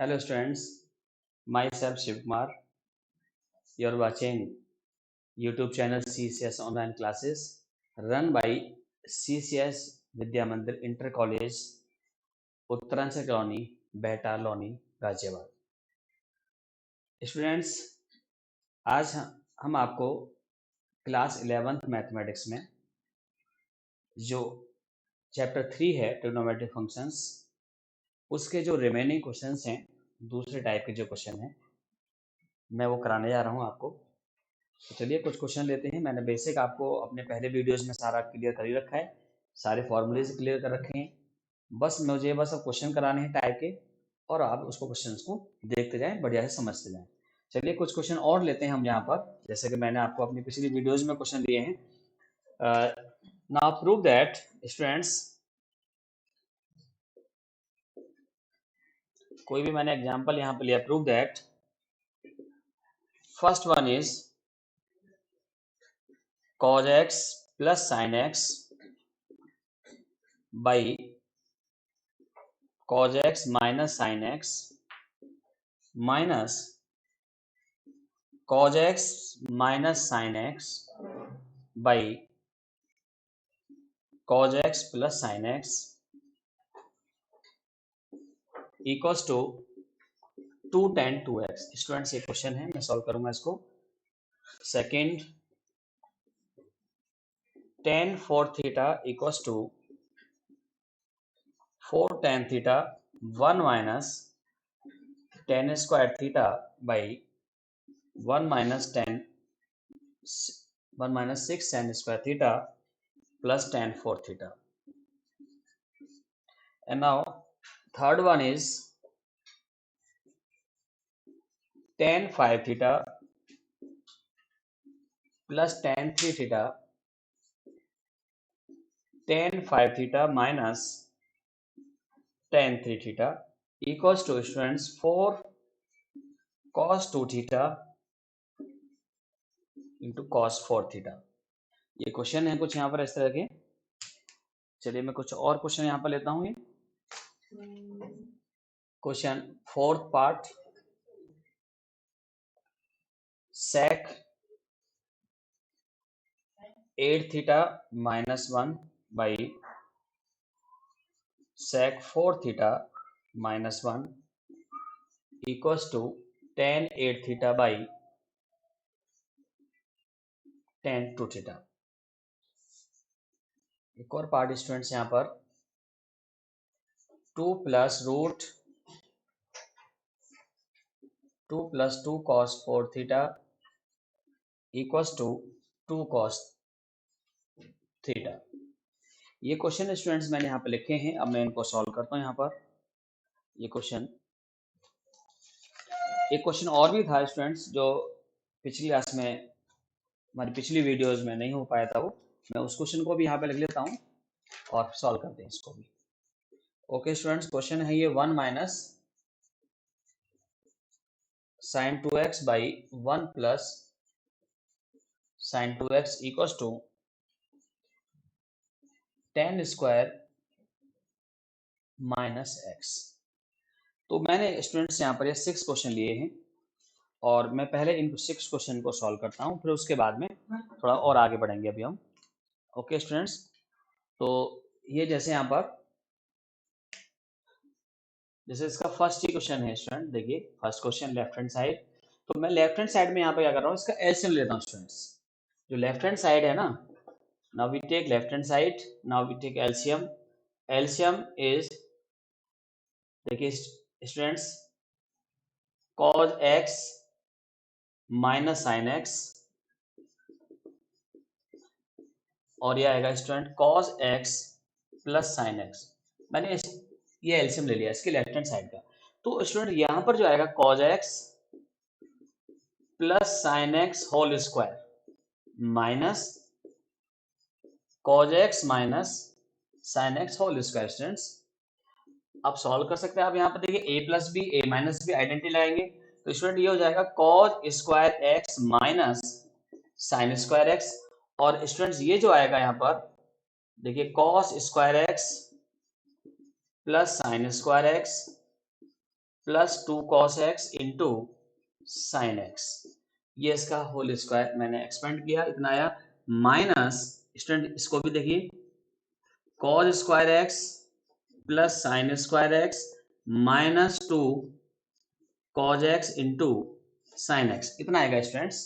Hello students, myself Shiv Kumar. You're watching YouTube channel CCS Online Classes run by CCS Vidya Mandir Inter College, Uttaransel Colony, Behta Loni, Ghaziabad. Students, आज हम आपको class 11th mathematics में जो chapter 3 है trigonometric functions, उसके जो remaining questions हैं, दूसरे टाइप के जो क्वेश्चन हैं, मैं वो कराने जा रहा हूँ आपको। तो चलिए कुछ क्वेश्चन लेते हैं। मैंने बेसिक आपको अपने पहले वीडियोज में सारा क्लियर कर ही रखा है, सारे फॉर्मूलेज क्लियर कर रखे हैं। मुझे अब क्वेश्चन कराने हैं टाइप के, और आप उसको क्वेश्चंस को देखते जाएं, बढ़िया से समझते जाएं। चलिए कुछ क्वेश्चन और लेते हैं हम यहाँ पर, जैसे कि मैंने आपको अपनी पिछली वीडियोज में क्वेश्चन दिए हैं। नाउ प्रूव दैट स्टूडेंट्स, कोई भी मैंने एग्जाम्पल यहाँ पे लिया। Prove that first one is cos x plus sin x by cos x minus sin x minus cos x minus sin x by cos x plus sin x equals to 2 tan 2x। Students ये question है, मैं solve करूंगा इसको। Second, tan 4 theta equals to 4 tan theta 1 minus tan square theta by 1 minus 6 tan square theta plus tan 4 theta. And now third one is tan 5 theta plus tan 3 theta, tan 5 theta minus tan 3 theta equals to students 4 cos 2 theta into cos 4 theta। ये question है कुछ यहाँ पर इस तरह के। चलिए मैं कुछ और क्वेश्चन यहाँ पर लेता हूँ। ये question fourth part, sec 8 theta minus 1 by sec 4 theta minus 1 equals to tan 8 theta by tan 2 theta। एक और पार्ट स्टूडेंट्स यहाँ पर 2 plus root 2 plus 2 cos 4 theta equals to 2 cos theta। ये क्वेश्चन स्टूडेंट्स मैंने यहाँ पर लिखे हैं। अब मैं इनको सॉल्व करता हूँ। यहाँ पर ये क्वेश्चन, एक क्वेश्चन और भी था स्टूडेंट्स जो पिछली क्लास में, हमारी पिछली वीडियोस में नहीं हो पाया था, वो मैं उस क्वेश्चन को भी यहाँ पे लिख लेता हूँ और सॉल्व करते हैं इसको भी। ओके स्टूडेंट्स, क्वेश्चन है ये 1 minus sin 2x by 1 plus sin 2x equals to tan square minus x। तो मैंने स्टूडेंट्स यहाँ पर ये 6 क्वेश्चन लिए हैं, और मैं पहले इन 6 क्वेश्चन को सॉल्व करता हूँ, फिर उसके बाद में थोड़ा और आगे बढ़ेंगे अभी हम। ओके स्टूडेंट्स, तो ये जैसे यहाँ पर, जैसे इसका फर्स्ट ही क्वेश्चन है स्टूडेंट, देखिए first question left hand side. तो मैं लेफ्ट हैंड साइड में यहाँ पे क्या कर रहा हूँ, इसका एलसीएम लेता हूँ स्टूडेंट्स। जो लेफ्ट हैंड साइड है ना, now we take left hand side, now we take LCM. LCM is, देखिए students, cos x minus sine x, और ये आएगा student cos x plus sine x. मैंने ये एलसीएम ले लिया इसके लेफ्ट हैंड साइड का। तो स्टूडेंट यहाँ पर जो आएगा cos x plus sine X whole square minus cos x minus sine X whole square. Students आप सॉल्व कर सकते हैं। आप यहाँ पर देखिए a plus B A minus B identity लगाएंगे, तो स्टूडेंट ये हो जाएगा cos square x minus sine square X. और स्टूडेंट्स ये जो आएगा यहाँ पर देखिए cos square x plus sine square x plus 2 cos x into sine X, ये इसका होल स्क्वायर मैंने एक्सपेंड किया, इतना आया, माइनस स्टूडेंट इसको भी देखिए, cos square x plus sine square x minus 2 cos x into sine x, इतना आएगा स्टूडेंट्स।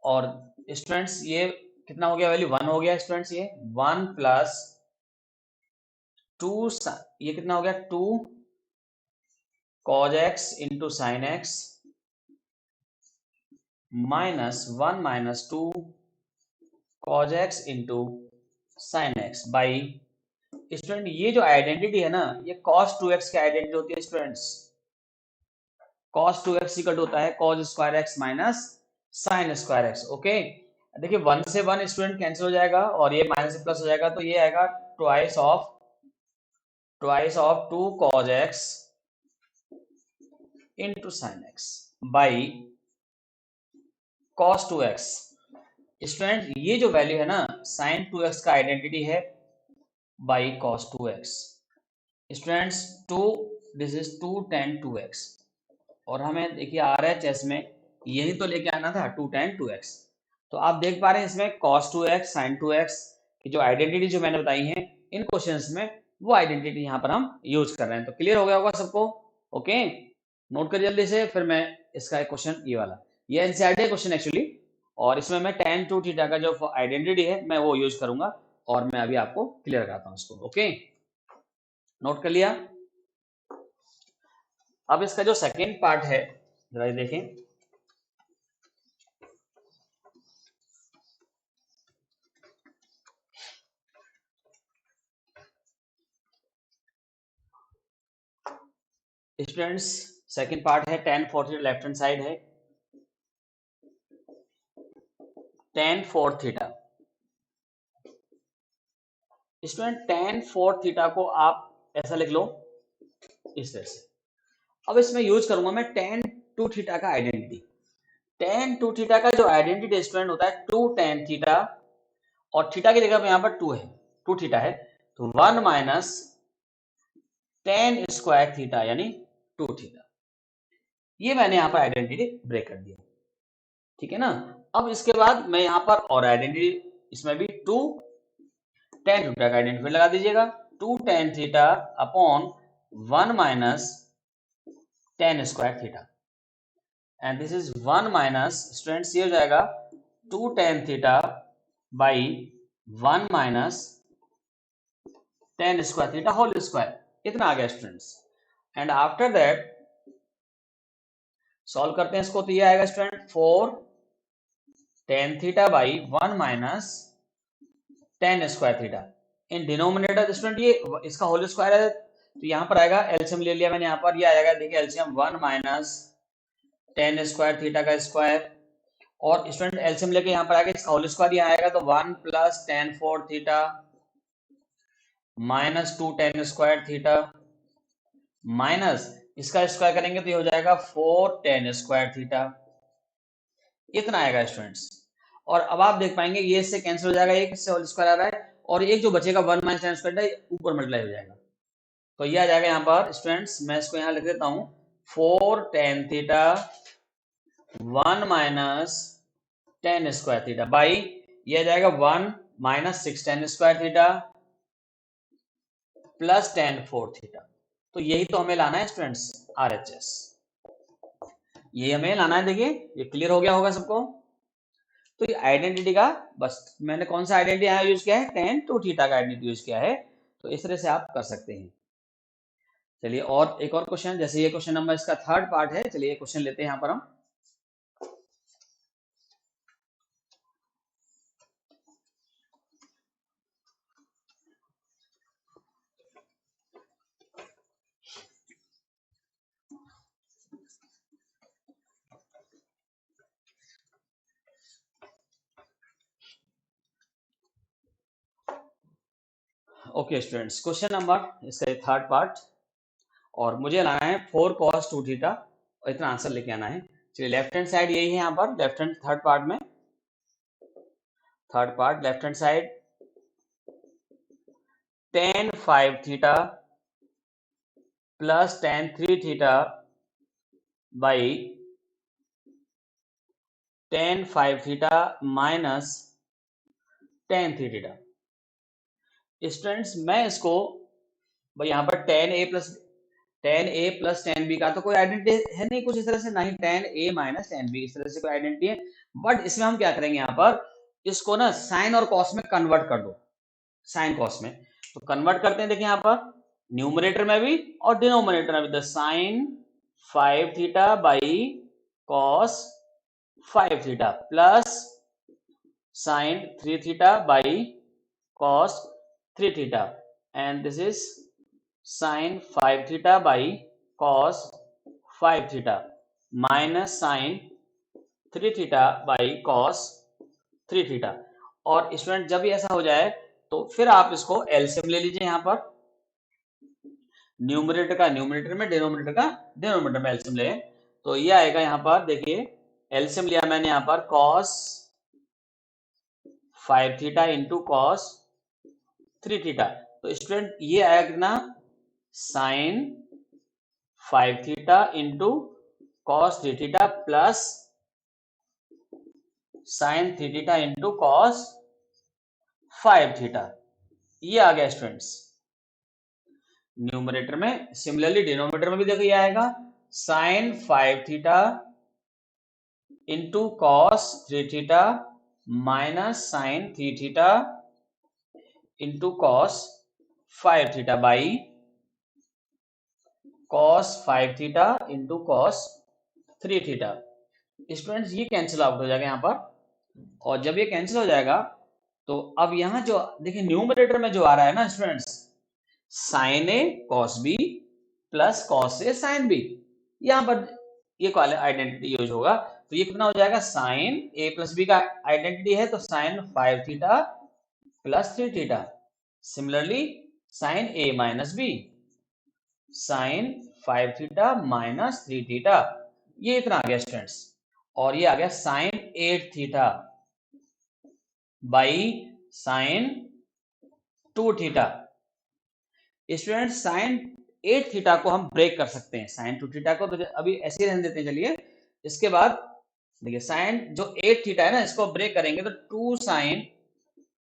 और स्टूडेंट्स ये कितना हो गया, वैल्यू 1 हो गया स्टूडेंट्स, ये 1 प्लस 2, ये कितना हो गया 2 cos x into sine x minus 1 minus 2 cos x into sine x by, student ये जो आइडेंटिटी है ना, ये cos 2x की आइडेंटिटी होती है स्टूडेंट्स, cos 2x इक्वल होता है cos square x minus sine square x. Okay, देखिए 1 से 1 स्टूडेंट कैंसिल हो जाएगा और ये माइनस से प्लस हो जाएगा, तो ये आएगा twice of 2 cos x into sine x by cos 2x। Student ये जो वैल्यू है ना sin 2x का आइडेंटिटी है by cos 2x। Students 2, this is 2 tan 2x, और हमें देखिए RHS में यही तो लेके आना था 2 tan 2x। तो आप देख पा रहे हैं इसमें cos 2x sin 2x की जो आइडेंटिटी जो मैंने बताई है इन क्वेश्चंस में, वो आइडेंटिटी यहाँ पर हम यूज कर रहे हैं। तो क्लियर हो गया होगा सबको? ओके, नोट कर जल्दी से, फिर मैं इसका एक क्वेश्चन ये वाला, ये एनसीईआरटी क्वेश्चन एक्चुअली, और इसमें मैं tan 2 थीटा का जो आइडेंटिटी है मैं वो यूज करूंगा, और मैं अभी आपको क्लियर कराता हूँ इसको। ओके, नोट कर लिया? अब इसका जो सेकेंड पार्ट है जरा ये देखें, स्टूडेंट्स सेकंड पार्ट है tan 4 theta, left hand side है tan 4 theta. Student tan 4 theta को आप ऐसा लिख लो इस तरह से। अब इसमें यूज करूंगा मैं tan 2 थीटा का आइडेंटिटी। tan 2 थीटा का जो आइडेंटिटी स्टूडेंट होता है 2 tan थीटा, और थीटा की जगह पे यहाँ पर 2 है, 2 थीटा है, तो 1 माइनस tan स्क्वायर थीटा यानी 2 थीटा। ये मैंने यहाँ पर आइडेंटिटी ब्रेक कर दिया, ठीक है ना। अब इसके बाद मैं यहाँ पर और आइडेंटिटी, इसमें भी 2 tan थीटा का आइडेंटिटी लगा दीजिएगा, 2 tan theta upon 1 minus tan square theta, and this is 1 minus, students ये हो जाएगा 2 tan theta by 1 minus tan square theta whole square, इतना आ गया students. And after that solve करते हैं इसको, तो ये आएगा student 4 tan theta by 1 minus tan square theta, in denominator student ये इसका होल स्क्वायर है, तो यहाँ पर आएगा, एलसीएम ले लिया मैंने यहाँ पर, ये आएगा देखिए LCM 1 minus tan square theta का स्क्वायर, और स्टूडेंट एलसीएम लेके यहाँ पर आएगा, इसका होल स्क्वायर यहाँ आएगा, तो 1 plus tan 4 theta minus 2 tan square theta minus इसका स्क्वायर करेंगे तो ये हो जाएगा 4 tan स्क्वायर थीटा, इतना आएगा स्टूडेंट्स। और अब आप देख पाएंगे ये इससे कैंसिल हो जाएगा, एक इससे होल स्क्वायर आ रहा है, और एक जो बचेगा 1 माइनस tan स्क्वायर ऊपर मल्टीप्लाई हो जाएगा, तो ये आ जाएगा यहाँ पर स्टूडेंट्स, मैं इसको यहाँ लिख देता हूँ 4 tan theta 1 minus tan square theta by, ये आ जाएगा 1 minus 6 tan square theta plus tan 4 theta. तो यही तो हमें लाना है स्टूडेंट्स, RHS, ये हमें लाना है। देखिए ये क्लियर हो गया होगा सबको? तो ये आइडेंटिटी का, बस मैंने कौन सा आइडेंटिटी यहाँ यूज किया है, tan 2 थीटा का आइडेंटिटी यूज किया है, तो इस तरह से आप कर सकते हैं। चलिए और एक और क्वेश्चन, जैसे ये क्वेश्चन नंबर इसका थर्ड पार्ट है, चलिए क्वेश्चन लेते हैं यहाँ पर हम। ओके स्टूडेंट्स, क्वेश्चन नंबर इसका थर्ड पार्ट, और मुझे लाना है 4 cos 2 थीटा, और इतना आंसर लेके आना है। चलिए लेफ्ट हैंड साइड यही है यहाँ पर, लेफ्ट हैंड थर्ड पार्ट में, third part left hand side tan 5 theta plus ten three theta by ten five theta minus ten three theta. Students मैं इसको भाई यहाँ पर टेन ए प्लस टेन बी का तो कोई आइडेंटिटी है नहीं कुछ इस तरह से, ना ही टेन ए माइनस टेन बी इस तरह से कोई आइडेंटिटी है। बट इसमें हम क्या करेंगे, यहाँ पर इसको ना साइन और कॉस में कन्वर्ट कर दो, साइन कॉस में। तो कन्वर्ट करते हैं, देखिए यहाँ पर न्यूमरेटर में भी और डिनोमिनेटर में भी, the sine five theta by cos five theta plus sine three theta by cos 3 theta, and this is sin 5 theta by cos 5 theta minus sin 3 theta by cos 3 theta। और student जब भी ऐसा हो जाए तो फिर आप इसको एलसीएम ले लीजिए, यहाँ पर न्यूमरेटर का न्यूमरेटर में, डिनोमिनेटर का डिनोमिनेटर में एलसीएम ले। तो ये आएगा यहाँ पर, देखिए एलसीएम लिया मैंने यहाँ पर cos 5 theta into cos 3 theta. तो स्टूडेंट ये आया कितना, sine 5 theta into cos 3 theta plus sine 3 theta into cos 5 theta. ये आ गया स्टूडेंट्स न्यूमरेटर में। सिमिलरली डिनोमिनेटर में भी देखो ये आएगा, sine 5 theta into cos 3 theta minus sine 3 theta into cos 5 theta by cos 5 theta into cos 3 theta. Students ये कैंसिल आउट हो जाएगा यहाँ पर, और जब ये कैंसिल हो जाएगा तो अब यहाँ जो देखिए न्यूमरेटर में जो आ रहा है ना students, sign A cos B plus cos A sine B, यहाँ पर ये वाले आइडेंटिटी यूज होगा। तो ये कितना हो जाएगा, साइन ए प्लस बी का आइडेंटिटी है तो sine 5 theta plus 3 theta. Similarly sine A minus B, sine 5 theta minus 3 theta, ये इतना आ गया स्टूडेंट्स। और ये आ गया sine 8 theta by sine 2 theta. Student sine 8 theta को हम ब्रेक कर सकते हैं, साइन 2 थीटा को तो अभी ऐसे ही रहने देते हैं। चलिए इसके बाद देखिए साइन जो 8 थीटा है ना, इसको ब्रेक करेंगे तो 2 sine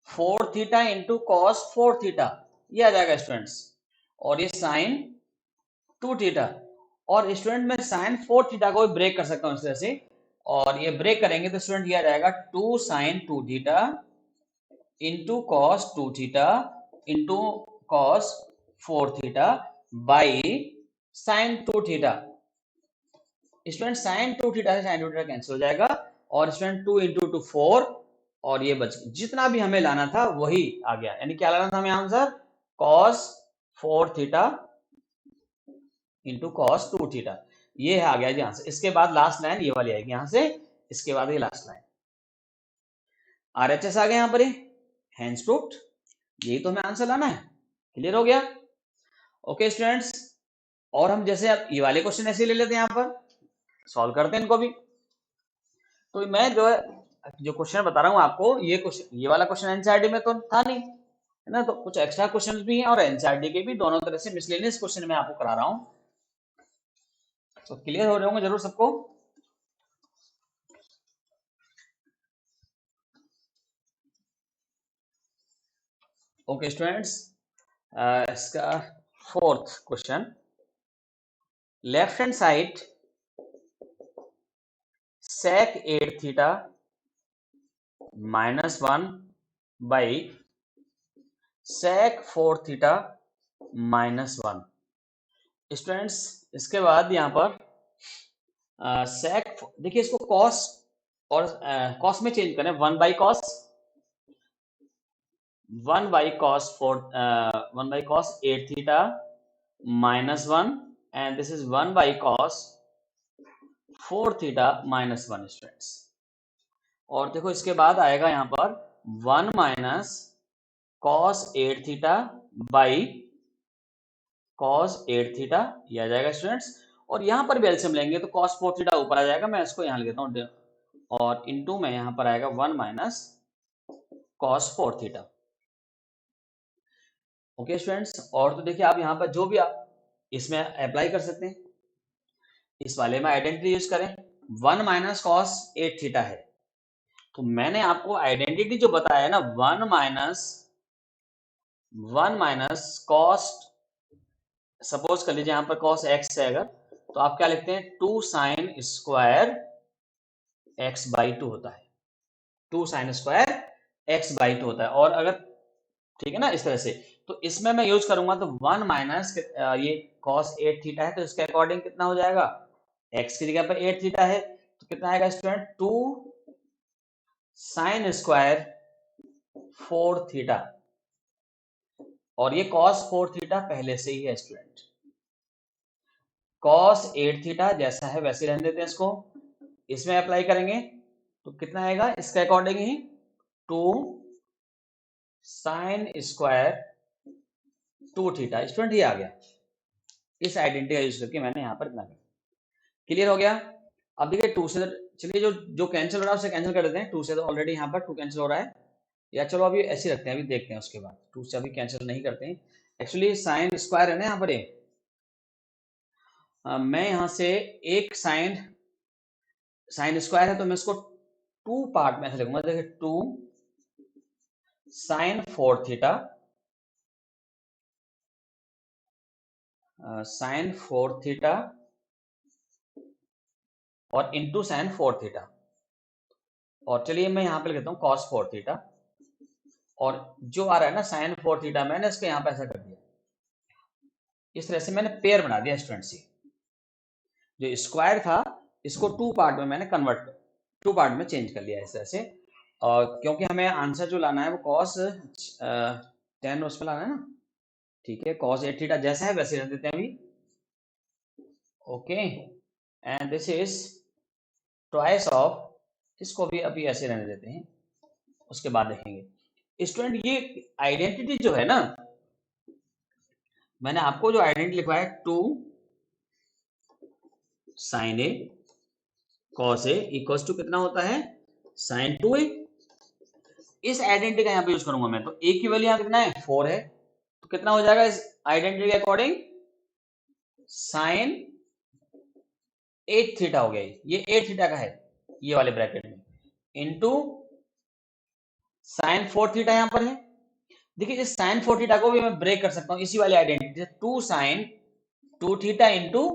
4 theta into cos 4 theta, ये आ जाएगा स्टूडेंट्स। और ये साइन 2 थीटा, और स्टूडेंट में साइन 4 थीटा को भी ब्रेक कर सकता हूं इस तरह से, और ये ब्रेक करेंगे तो स्टूडेंट ये आ जाएगा 2 sine 2 theta into cos 2 theta into cos 4 theta by sine 2 theta. Student sine 2 theta से साइन 2 थीटा कैंसिल हो जाएगा, और स्टूडेंट 2 इंटू 2 4, और ये बच जितना भी हमें लाना था वही आ गया। यानी क्या लाना था हमें answer, cos 4 theta into cos 2 theta, ये आ गया जी आंसर। इसके बाद लास्ट लाइन ये वाली आएगी यहाँ से, इसके बाद ये लास्ट लाइन आरएचएस आ गया यहाँ पर, हैंड्स प्रूफ्ड, यही तो हमें आंसर लाना है। क्लियर हो गया? ओके स्टूडेंट्स, और हम जैसे अब ये वाले क्वेश्चन ऐसे ले लेते हैं, यहाँ पर सॉल्व करते हैं इनको भी। तो मैं जो क्वेश्चन बता रहा हूँ आपको, ये वाला क्वेश्चन एनसीईआरटी में तो था नहीं है ना, तो कुछ एक्स्ट्रा क्वेश्चन भी हैं और एनसीईआरटी के भी, दोनों तरह से मिसलेनियस क्वेश्चन मैं आपको करा रहा हूँ। तो क्लियर हो रहे होंगे जरूर सबको। ओके स्टूडेंट्स, इसका fourth question, left hand side sec 8 theta minus 1 by sec 4 theta minus 1। Students इसके बाद यहाँ पर sec देखिए इसको cos और cos में चेंज करें, 1 by cos 8 theta minus 1, and this is 1 by cos 4 theta minus 1 students. और देखो इसके बाद आएगा यहाँ पर 1 minus cos 8 theta by cos 8 theta, ये आ जाएगा स्टूडेंट्स। और यहाँ पर भी एलसीएम लेंगे तो cos 4 थीटा ऊपर आ जाएगा, मैं इसको यहाँ लिखता हूँ, और इनटू में यहाँ पर आएगा 1 minus cos 4 theta. Okay students, और तो देखिए आप यहाँ पर जो भी आप इसमें अप्लाई कर सकते हैं। इस वाले में आइडेंटिटी यूज करें, 1 माइनस कॉस 8 थीटा है, तो मैंने आपको आइडेंटिटी जो बताया है ना, 1 माइनस कॉस, सपोज कर लीजिए यहाँ पर कॉस एक्स है अगर, तो आप क्या लिखते हैं, 2 साइन स्क्वायर एक्स बाई 2 होता है, 2 साइन स्क्वायर एक्स बाई 2 होता है। और अगर ठीक है ना इस तरह से, तो इसमें मैं यूज करूंगा तो 1 माइनस ये कॉस 8 थीटा है, तो इसके अकॉर्डिंग कितना हो जाएगा, एक्स की जगह पर 8 थीटा है, तो कितना आएगा स्टूडेंट, 2 साइन स्क्वायर 4 थीटा, और ये कॉस 4 थीटा पहले से ही है स्टूडेंट। कॉस 8 थीटा जैसा है वैसे रहने देते हैं इसको, इसमें अप्लाई करेंगे तो कितना आएगा इसके अकॉर्डिंग ही, 2 साइन स्क्वायर 2 थीटा। स्टूडेंट ये आ गया, इस आइडेंटिटी का यूज करके मैंने यहाँ पर इतना किया। क्लियर हो गया। अब देखिए 2 से, चलिए जो जो कैंसिल हो रहा है उसे कैंसिल कर देते हैं, 2 से तो ऑलरेडी यहाँ पर 2 कैंसिल हो रहा है, या चलो अभी ऐसे रखते हैं, अभी देखते हैं उसके बाद, 2 से अभी कैंसिल नहीं करते हैं। एक्चुअली साइन स्क्वायर है ना यहाँ पर, मैं यहाँ से एक साइन स्क्वायर है तो मैं इसको 2 पार्ट में ऐसे लिखूंगा, देखिए 2 साइन 4 थीटा, साइन 4 थीटा और इंटू साइन 4 थीटा, और चलिए मैं यहाँ पे लिख देता हूँ cos 4 थीटा, और जो आ रहा है ना साइन 4 थीटा, मैंने इसको यहाँ पे ऐसा कर दिया, इस तरह से मैंने पेयर बना दिया स्टूडेंट्स। जो स्क्वायर था इसको 2 पार्ट में मैंने कन्वर्ट, 2 पार्ट में चेंज कर लिया इस तरह से, और क्योंकि हमें आंसर जो लाना है वो cos 10 उसमें लाना है ना, ठीक है, cos 8 थीटा जैसा है वैसे रख देते हैं अभी, okay, and this is twice of, इसको भी अभी ऐसे रहने देते हैं, उसके बाद देखेंगे। स्टूडेंट ये आइडेंटिटी जो है ना, मैंने आपको जो आइडेंटिटी लिखवाया है 2 sine A cos A equals to कितना होता है, साइन 2a। इस आइडेंटिटी का यहाँ पे यूज करूंगा मैं, तो a की वैल्यू यहाँ कितना है, 4 है, तो कितना हो जाएगा इस आइडेंटिटी के अकॉर्डिंग, साइन 8 थीटा हो गया, ये 8 थीटा का है ये वाले ब्रैकेट में, इंटू साइन 4 थीटा यहाँ पर है। देखिए इस साइन 4 थीटा को भी मैं ब्रेक कर सकता हूँ इसी वाली आइडेंटिटी से, 2 sine 2 theta into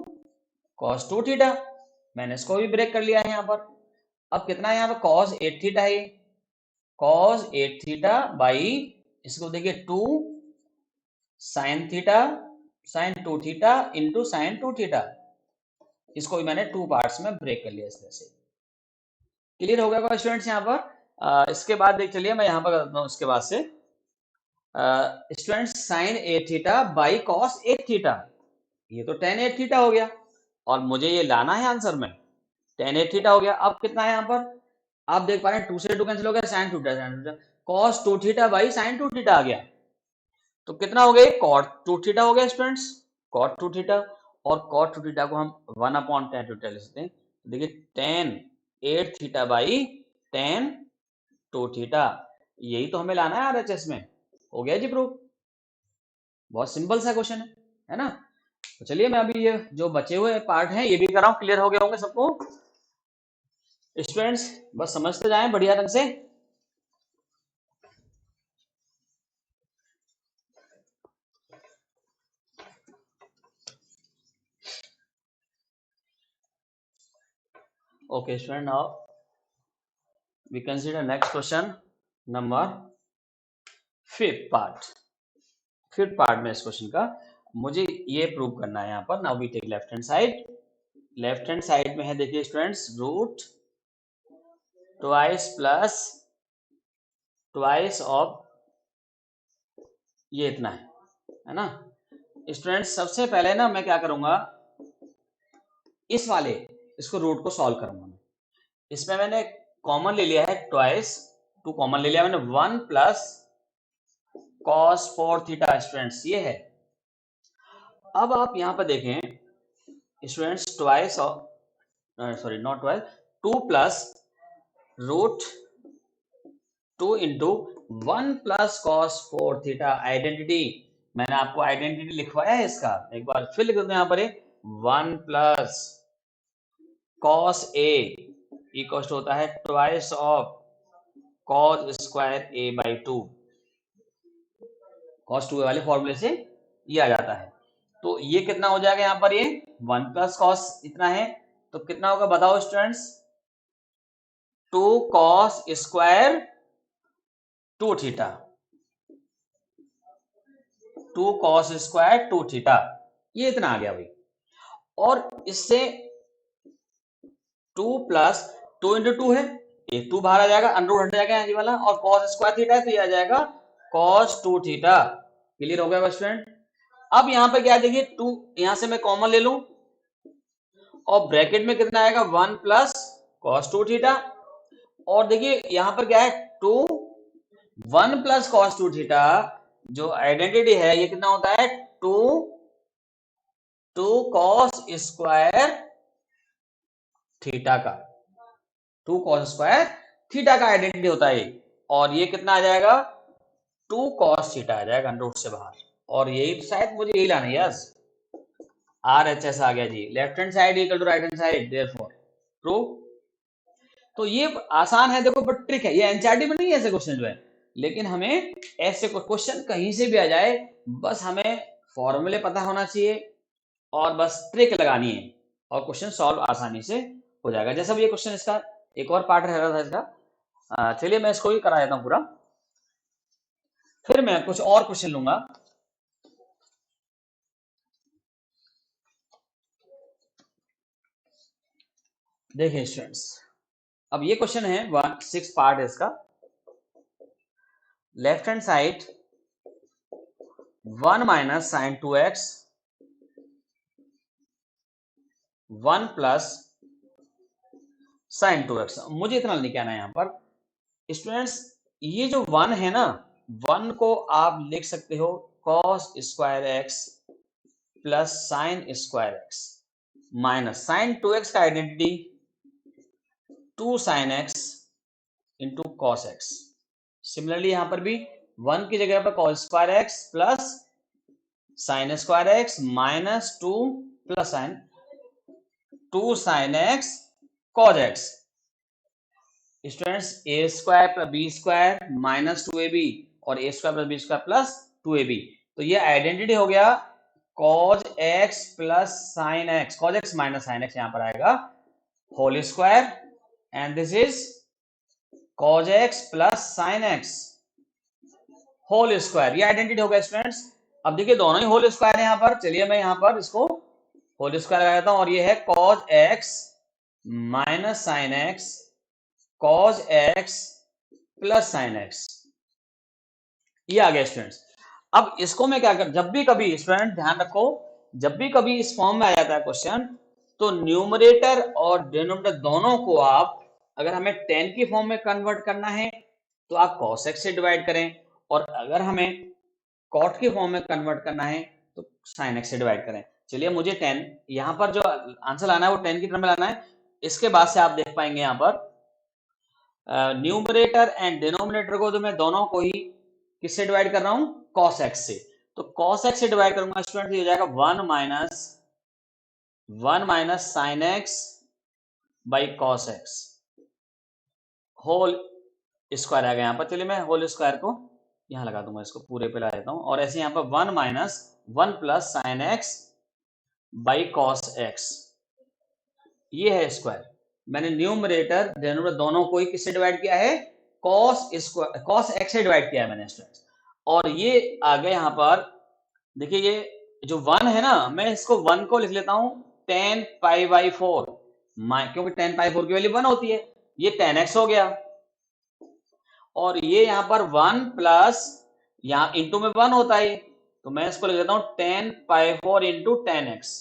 cos 2 theta, मैंने इसको भी ब्रेक कर लिया है यहाँ पर। अब कितना है यहाँ पर, कॉस 8 थीटा है, कॉस 8 थीटा बाई, इसको देखिए 2 sine theta sine 2 theta into sine 2 theta, इसको भी मैंने 2 पार्ट्स में ब्रेक कर लिया इस तरह से। क्लियर हो गया स्टूडेंट्स यहाँ पर। इसके बाद देख चलिए मैं यहाँ पर करता हूँ, उसके बाद से students sine 8 theta by cos 8 theta, ये तो tan 8 थीटा हो गया, और मुझे ये लाना है आंसर में, tan 8 थीटा हो गया। अब कितना है यहाँ पर, आप देख पा रहे हैं 2 से 2 कैंसिल हो गया, sine 2 theta, cos 2 theta by sine 2 theta आ गया, तो कितना हो गया, कॉट 2 थीटा हो गया स्टूडेंट्स, कॉट 2 थीटा, और कॉट 2 थीटा को हम 1/tan थीटा लिख सकते हैं, देखिए tan 8 theta by tan 2 theta, यही तो हमें लाना है आरएचएस में। हो गया जी प्रूफ, बहुत सिंपल सा क्वेश्चन है ना। तो चलिए मैं अभी ये जो बचे हुए पार्ट हैं ये भी कर रहा हूँ, क्लियर हो गए होंगे सबको स्टूडेंट्स, बस समझते जाएं बढ़िया ढंग से। Okay, student, now we consider next question number 5th part। 5th part में इस क्वेश्चन का मुझे ये प्रूव करना है यहाँ पर। Now we take left hand side, left hand side में है देखिए students, root twice plus twice of, ये इतना है ना स्टूडेंट्स। सबसे पहले ना मैं क्या करूंगा, इस वाले इसको रूट को सॉल्व करूंगा मैं। इसमें मैंने कॉमन ले लिया है ट्वाइस, 2 कॉमन ले लिया मैंने, 1 प्लस cos 4 थीटा स्टूडेंट्स ये है। अब आप यहां पर देखें students, twice of, sorry not twice, 2 plus root 2 into 1 plus cos 4 theta, identity मैंने आपको आइडेंटिटी लिखवाया है इसका, एक बार फिर लिख देते हैं यहाँ पर 1 प्लस कॉस ए इक्वल होता है twice of cos square A by 2। Cos 2 वाले फॉर्मूले से ये आ जाता है। तो ये कितना हो जाएगा यहाँ पर, ये 1 प्लस कॉस इतना है, तो कितना होगा बताओ students, 2 cos square 2 theta, 2 cos square 2 theta, ये इतना आ गया भाई। और इससे 2 प्लस 2 इंटू 2 है, ये 2 बाहर आ जाएगा, अंडर हट जाएगा ये वाला, और कॉस स्क्वायर थीटा है तो ये आ जाएगा कॉस 2 थीटा। क्लियर हो गया स्टूडेंट। अब यहाँ पे क्या देखिए, 2 यहां से मैं कॉमन ले लूं और ब्रैकेट में कितना आएगा 1 प्लस कॉस 2 थीटा, और देखिए यहां पर क्या है 2 1 प्लस कॉस 2 थीटा, जो आइडेंटिटी है ये कितना होता है 2 कॉस स्क्वायर थीटा का, 2 कॉस स्क्वायर थीटा का आइडेंटिटी होता है। और ये कितना आ जाएगा 2 कॉस थीटा आ जाएगा अंडर रूट से बाहर, और यही शायद मुझे यही लाना है यस, RHS आ गया जी, left hand side equal to right hand side, therefore true. तो ये आसान है, देखो बट ट्रिक है, ये एनसीईआरटी में नहीं है ऐसे क्वेश्चन जो है, लेकिन हमें ऐसे क्वेश्चन कहीं से भी आ जाए, बस हमें फॉर्मूले पता होना चाहिए और बस ट्रिक लगानी है और क्वेश्चन सॉल्व आसानी से हो जाएगा। जैसा भी ये क्वेश्चन, इसका एक और पार्ट रह रहा था इसका, चलिए मैं इसको ही करा देता हूं पूरा, फिर मैं कुछ और क्वेश्चन लूंगा। देखिए स्टूडेंट्स, अब ये क्वेश्चन है 6 पार्ट है इसका। Left hand side 1 minus sine 2x 1 plus sine 2x, मुझे इतना नहीं कहना है यहाँ पर स्टूडेंट्स। ये जो 1 है ना, 1 को आप लिख सकते हो cos square x plus sine square x minus sine 2x का identity 2 sine x into cos x. Similarly यहां पर भी 1 की जगह पर cos square x plus sine square x minus 2 plus sine 2 sine x cos x. Students a square plus b square minus 2ab और a square plus b square plus 2ab, तो ये identity हो गया cos x plus sine x, cos x minus sine x यहां पर आएगा whole square, and this is cos x plus sine x whole square, ये identity हो गया स्टूडेंट्स। अब देखिए दोनों ही होल स्क्वायर है यहां पर, चलिए मैं यहां पर इसको होल स्क्वायर लगा देता हूं, और ये है cos x minus sine x cos x plus sine x, ये आ गया स्टूडेंट्स। अब इसको मैं क्या कर, जब भी कभी स्टूडेंट ध्यान रखो, जब भी कभी इस फॉर्म में आ जाता है क्वेश्चन, तो न्यूमरेटर और डिनोमिनेटर दोनों को आप, अगर हमें 10 की फॉर्म में कन्वर्ट करना है तो आप cos x से डिवाइड करें, और अगर हमें cot की फॉर्म में कन्वर्ट करना है तो sin x से डिवाइड करें। चलिए मुझे 10 यहां पर जो आंसर लाना है वो 10 की टर्म में लाना है। इसके बाद से आप देख पाएंगे यहां पर न्यूमरेटर एंड डिनोमिनेटर को, तो मैं दोनों को ही किससे डिवाइड कर रहा हूं cos x से, तो cos x से डिवाइड करूंगा स्टूडेंट, ये हो जाएगा 1 minus sine x by cos x whole square आ गया यहाँ पर। चलिए मैं होल स्क्वायर को यहां लगा दूंगा, इसको पूरे पे ला देता हूं, और ऐसे यहां पर 1 minus 1 plus sine x by cos x, ये है स्क्वायर। मैंने न्यूमरेटर डिनोमिनेटर दोनों को ही किससे डिवाइड किया है cos x से डिवाइड किया है मैंने स्टूडेंट्स, और ये आ गया यहाँ पर। देखिए ये जो 1 है ना, मैं इसको 1 को लिख लेता हूं 10 पाई बाई 4, क्योंकि 10 पाई 4 की वैल्यू 1 होती है, ये 10x हो गया, और ये यहाँ पर 1 प्लस यहाँ इंटू में 1 होता है, तो मैं इसको लिख लेता हूं 10 पाई 4 इंटू 10x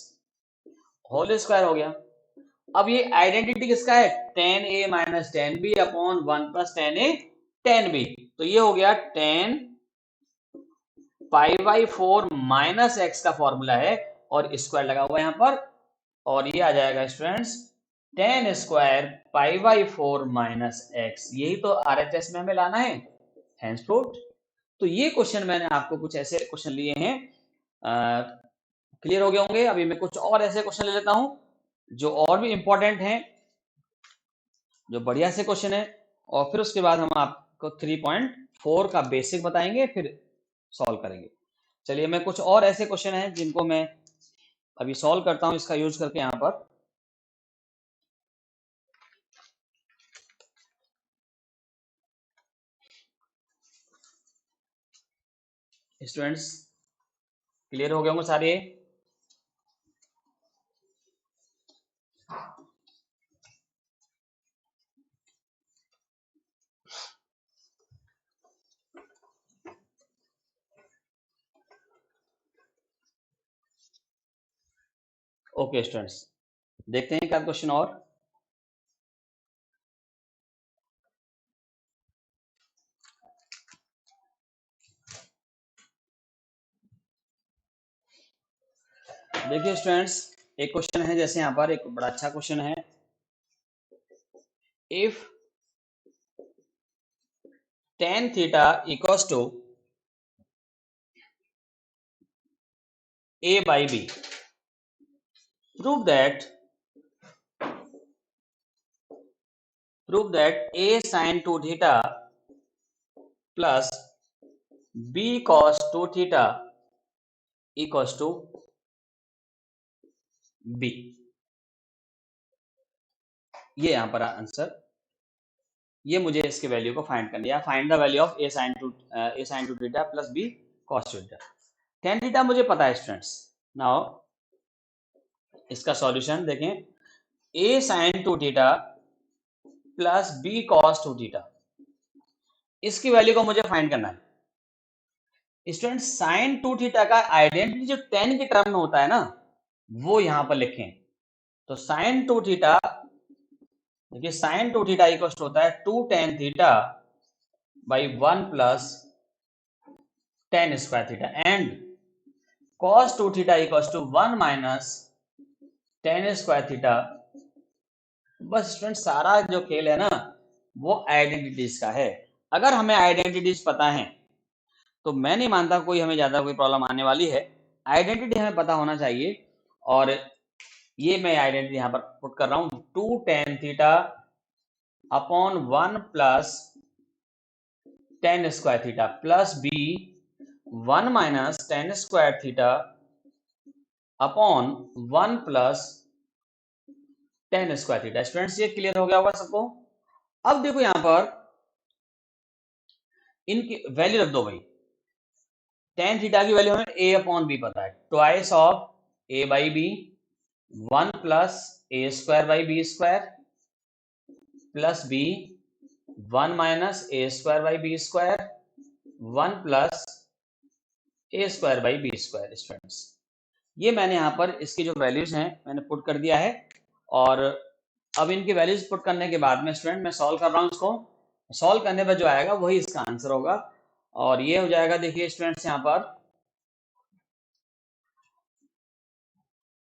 होल स्क्वायर हो गया। अब ये आइडेंटिटी किसका है 10a minus 10b upon 1 plus 10a 10b, तो ये हो गया 10 पाई बाई 4 माइनस एक्स का फॉर्मूला है, और स्क्वायर लगा हुआ है यहां पर, और ये आ जाएगा students 10 square pi by 4 minus x, यही तो RHS में हमें लाना है, हैंस फ्रूट। तो ये क्वेश्चन मैंने आपको कुछ ऐसे क्वेश्चन लिए हैं, क्लियर हो गए होंगे। अभी मैं कुछ और ऐसे क्वेश्चन ले लेता हूं जो और भी इंपॉर्टेंट हैं, जो बढ़िया से क्वेश्चन है, और फिर उसके बाद हम आपको 3.4 का बेसिक बताएंगे, फिर सॉल्व करेंगे। चलिए मैं कुछ और ऐसे क्वेश्चन हैं जिनको मैं अभी सॉल्व करता हूं इसका यूज करके। यहां पर स्टूडेंट्स क्लियर हो गए होंगे सारे। ओके स्टूडेंट्स, देखते हैं क्या क्वेश्चन और। देखिए स्टूडेंट्स, एक क्वेश्चन है, जैसे यहाँ पर एक बड़ा अच्छा क्वेश्चन है। If tan theta equals to a by b, prove that a sin 2 theta plus b cos 2 theta equals to b। ये यहां पर आंसर, ये मुझे इसके वैल्यू को फाइंड करनी है। Find the value of a sin 2 theta plus b cos 2 theta. tan theta मुझे पता है स्टूडेंट्स। नाउ इसका सॉल्यूशन देखें, a sin 2 theta plus b cos 2 theta, इसकी वैल्यू को मुझे फाइंड करना है। स्टूडेंट साइन 2 थीटा का आइडेंटिटी जो tan के टर्म में होता है ना, वो यहां पर लिखें। तो साइन 2 थीटा, देखिए साइन 2 थीटा इक्वल होता है 2 tan theta by 1 plus tan square theta, and cos 2 theta equal to 1 minus tan square theta. बस स्टूडेंट सारा जो खेल है ना, वो आइडेंटिटीज का है। अगर हमें आइडेंटिटीज पता है तो मैं नहीं मानता कोई हमें ज्यादा कोई प्रॉब्लम आने वाली है। आइडेंटिटी हमें पता होना चाहिए, और ये मैं आइडेंटिटी यहां पर पुट कर रहा हूं, 2 tan theta upon 1 plus tan square theta plus b 1 minus tan square theta upon 1 plus tan square theta. Students ये क्लियर हो गया होगा सबको। अब देखो यहां पर इनकी वैल्यू रख दो भाई। tan थीटा की वैल्यू हमें a अपॉन b पता है, twice of a by b, 1 plus a square by b square plus b 1 minus a square by b square 1 plus a square by b square. Students ये मैंने यहाँ पर इसकी जो वैल्यूज हैं मैंने पुट कर दिया है, और अब इनकी वैल्यूज पुट करने के बाद में स्टूडेंट मैं सॉल्व कर रहा हूँ इसको। सॉल्व करने पर जो आएगा वही इसका आंसर होगा, और ये हो जाएगा, देखिए स्टूडेंट्स यहाँ पर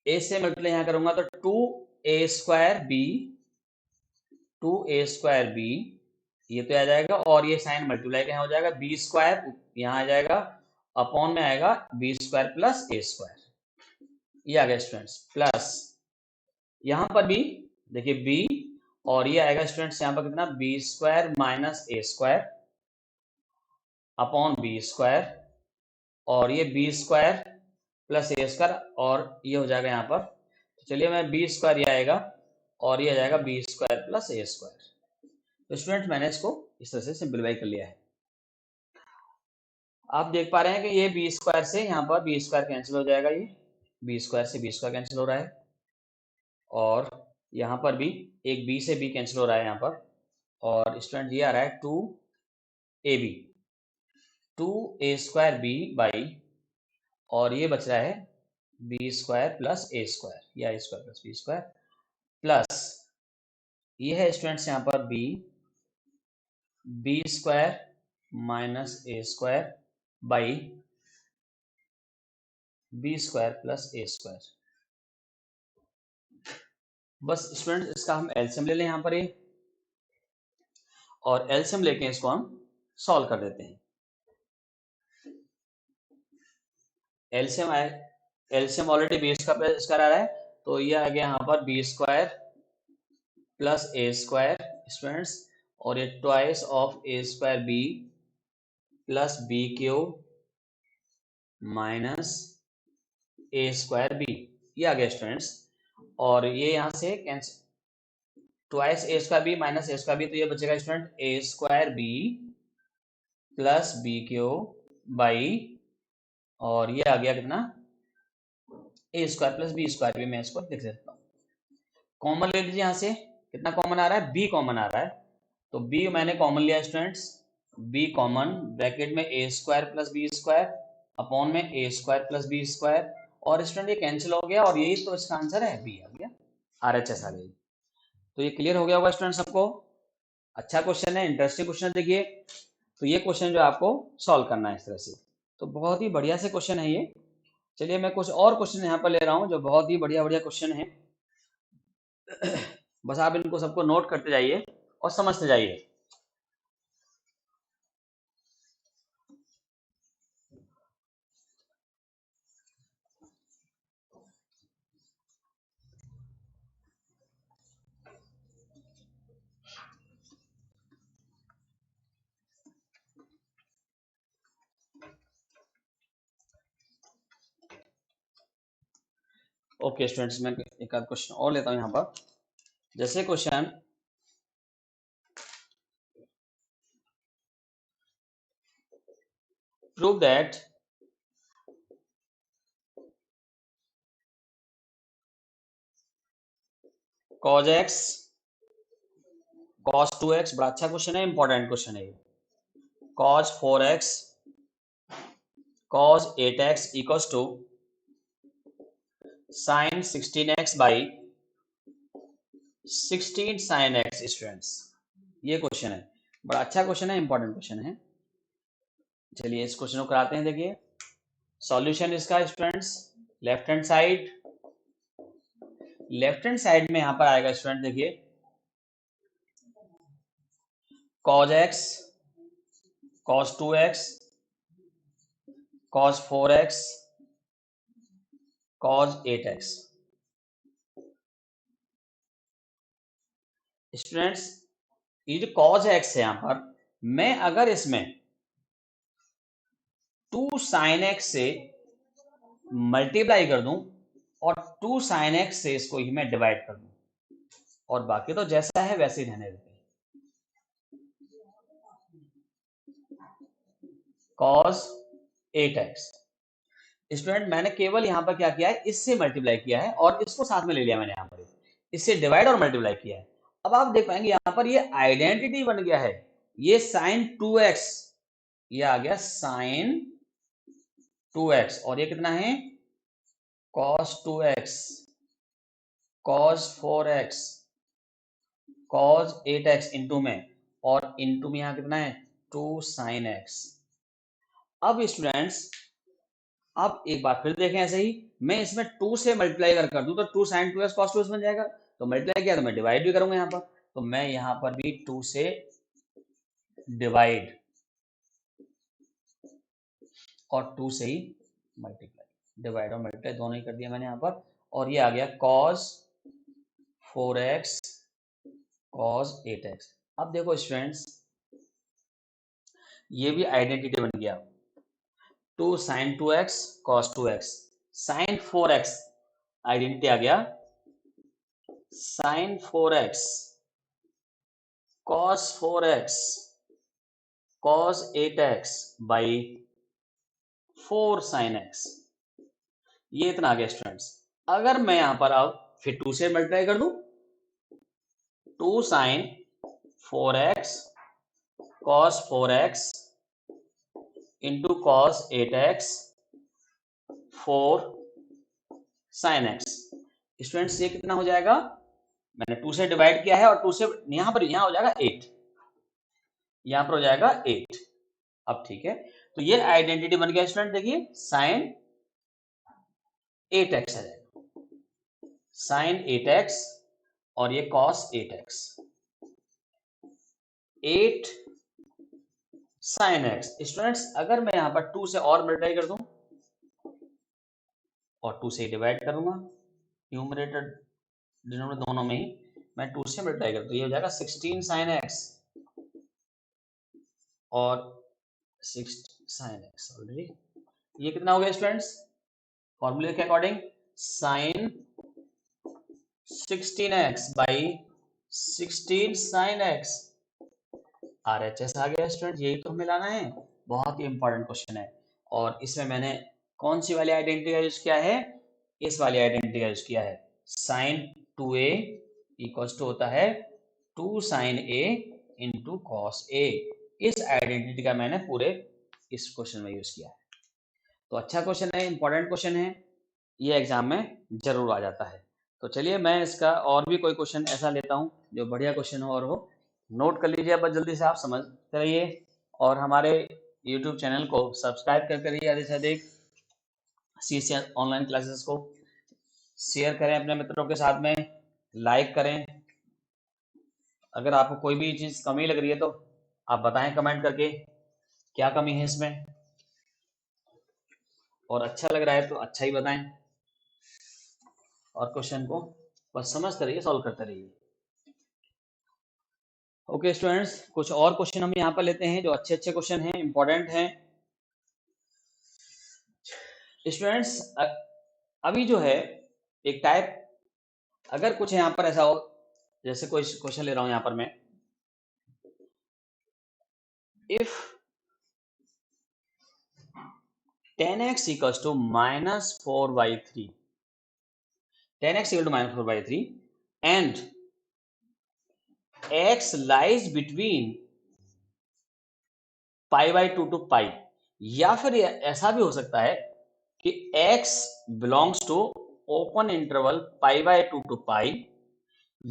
a से मल्टीप्लाई यहाँ करूंगा तो 2a square b, 2a square b, ये तो आ जाएगा, और ये साइन मल्टीप्लाई क्या हो जाएगा, b स्क्वायर यहाँ आ जाएगा, अपॉन में आएगा b square plus a square, ये आ गया स्टूडेंट्स, प्लस यहां पर भी देखिए b, और ये आएगा स्टूडेंट्स यहाँ पर कितना, b square minus a square upon b square, और ये b square plus a square, और ये हो जाएगा यहाँ पर, तो चलिए मैं b स्क्वायर ये आएगा, और ये आ जाएगा b square plus a square. तो स्टूडेंट मैंने इसको इस तरह से सिंप्लीफाई कर लिया है। आप देख पा रहे हैं कि ये बी स्क्वायर से यहाँ पर बी स्क्वायर कैंसिल हो जाएगा, ये बी स्क्वायर से बी स्क्वायर कैंसिल हो रहा है, और यहाँ पर भी एक बी से बी कैंसिल हो रहा है यहाँ पर, और स्टूडेंट ये आ रहा है 2ab, 2a square B by, और ये बच रहा है b square plus a square, या a square plus b square, plus ये है स्टूडेंट्स यहाँ पर b square minus a square by b square plus a square. बस स्टूडेंट इसका हम एलसीएम ले लें यहाँ पर, ये और एलसीएम लेके इसको हम सॉल्व कर देते हैं। एलसीएम ऑलरेडी बी स्क्वायर आ रहा है, तो ये आ गया यहाँ पर b square plus a square students, और ये twice of a square b plus b cube minus a square b, ये आ गया स्टूडेंट्स। और ये यहाँ से cancel, twice a square b minus a square b, तो ये बचेगा student a square b plus b cube by, और ये आ गया कितना, ए स्क्वायर प्लस बी स्क्वायर भी मैं इसको लिख देता हूँ। कॉमन ले लीजिए, यहाँ से कितना कॉमन आ रहा है, बी कॉमन आ रहा है, तो बी मैंने कॉमन लिया स्टूडेंट्स, बी कॉमन, ब्रैकेट में a square plus b square upon में a square plus b square, और स्टूडेंट ये कैंसिल हो गया, और यही तो इसका आंसर है, बी आ गया, RHS आ गई। तो ये क्लियर हो गया होगा स्टूडेंट सबको। अच्छा क्वेश्चन है, इंटरेस्टिंग क्वेश्चन है। देखिए, तो ये क्वेश्चन जो आपको सॉल्व करना है इस तरह से, तो बहुत ही बढ़िया से क्वेश्चन है ये। चलिए मैं कुछ और क्वेश्चन यहाँ पर ले रहा हूँ जो बहुत ही बढ़िया बढ़िया क्वेश्चन है। बस आप इनको सबको नोट करते जाइए और समझते जाइए। ओके स्टूडेंट्स, मैं एक आध क्वेश्चन और लेता हूँ यहाँ पर। जैसे question, prove that cos x cos 2x, बड़ा अच्छा क्वेश्चन है, इंपॉर्टेंट क्वेश्चन है ये। cos 4x cos 8x equals to sin 16x by 16 sin x students, ये क्वेश्चन है, बड़ा अच्छा क्वेश्चन है, इंपॉर्टेंट क्वेश्चन है। चलिए इस क्वेश्चन को कराते हैं। देखिए सॉल्यूशन इसका students, left hand side, left hand side में यहां पर आएगा स्टूडेंट, देखिए cos x cos 2x cos 4x cos 8x। Students ये जो cos x है यहां पर, मैं अगर इसमें 2 sin x से मल्टीप्लाई कर दूं और 2 sin x से इसको ही मैं डिवाइड कर दूं, और बाकी तो जैसा है वैसे ही रहने देते हैं। cos 8x स्टूडेंट मैंने केवल यहां पर क्या किया है, इससे मल्टीप्लाई किया है और इसको साथ में ले लिया मैंने, यहां पर इससे डिवाइड और मल्टीप्लाई किया है। अब आप देख पाएंगे यहां पर ये आइडेंटिटी बन गया है, ये sin 2x, ये आ गया sin 2x, और ये कितना है cos 2x cos 4x cos 8x into में, और इंटू में यहां कितना है 2 sin x। अब स्टूडेंट्स अब एक बार फिर देखें, ऐसे ही मैं इसमें 2 से मल्टीप्लाई अगर कर दूं तो 2 sin 2x cos 2x बन जाएगा, तो मल्टीप्लाई किया तो मैं डिवाइड भी करूंगा यहाँ पर, तो मैं यहाँ पर भी 2 से डिवाइड और 2 से ही मल्टीप्लाई, डिवाइड और मल्टीप्लाई दोनों ही कर दिया मैंने यहाँ पर, और ये आ गया cos 4x cos 8x। अब देखो स्टूडेंट्स ये भी आइडेंटिटी बन गया, 2 sin 2x cos 2x, sin 4x identity आ गया sin 4x cos 4x cos 8x by 4 sin x, ये इतना आ गया स्टूडेंट्स। अगर मैं यहां पर अब फिर 2 से मल्टीप्लाई कर दूं, 2 sin 4x cos 4x into cos 8x 4 sin x। Students ये कितना हो जाएगा, मैंने 2 से डिवाइड किया है और 2 से यहां पर, यहां हो जाएगा 8, यहां पर हो जाएगा 8। अब ठीक है, तो ये आइडेंटिटी बन गया स्टूडेंट, देखिए sin 8x है, sin 8x और ये cos 8x, 8 sin x। Students अगर मैं यहां पर 2 से और मल्टीप्लाई कर दूं, और 2 से डिवाइड करूंगा, न्यूमरेटर डिनोमिनेटर दोनों में ही मैं 2 से मल्टीप्लाई करता हूँ, ये हो जाएगा 16 sin x और 6 sin x ऑलरेडी। ये कितना हो गया स्टूडेंट्स, फॉर्मूले के according sin 16x by 16 sin x RHS आ गया स्टूडेंट, यही तो हमें लाना है, बहुत ही इंपॉर्टेंट क्वेश्चन है। और इसमें मैंने कौन सी वाली आइडेंटिटी का यूज किया है, इस वाली आइडेंटिटी का यूज किया है, sin 2a इक्वल्स टू होता है 2 sin a into cos a। इस आइडेंटिटी का मैंने पूरे इस क्वेश्चन में यूज किया है। तो अच्छा क्वेश्चन है, इंपॉर्टेंट क्वेश्चन है, ये एग्जाम में जरूर आ जाता है। तो चलिए मैं इसका और भी कोई क्वेश्चन ऐसा लेता हूँ जो बढ़िया क्वेश्चन हो और हो, नोट कर लीजिए, बस जल्दी से आप समझते रहिए और हमारे YouTube चैनल को सब्सक्राइब करके रहिए, अधिक से अधिक CC ऑनलाइन क्लासेस को शेयर करें अपने मित्रों के साथ में, लाइक करें। अगर आपको कोई भी चीज कमी लग रही है तो आप बताएं कमेंट करके क्या कमी है इसमें, और अच्छा लग रहा है तो अच्छा ही बताएं, और क्वेश्चन को बस समझते रहिए, सॉल्व करते रहिए। ओके स्टूडेंट्स, कुछ और क्वेश्चन हम यहाँ पर लेते हैं जो अच्छे अच्छे क्वेश्चन हैं, इंपॉर्टेंट हैं स्टूडेंट्स। अभी जो है एक टाइप, अगर कुछ यहाँ पर ऐसा हो, जैसे कोई क्वेश्चन ले रहा हूं यहाँ पर मैं, if 10x equals to -4/3, 10x equal to -4/3 and x lies between π/2 to π, या फिर ऐसा भी हो सकता है कि x belongs to open interval π/2 to π,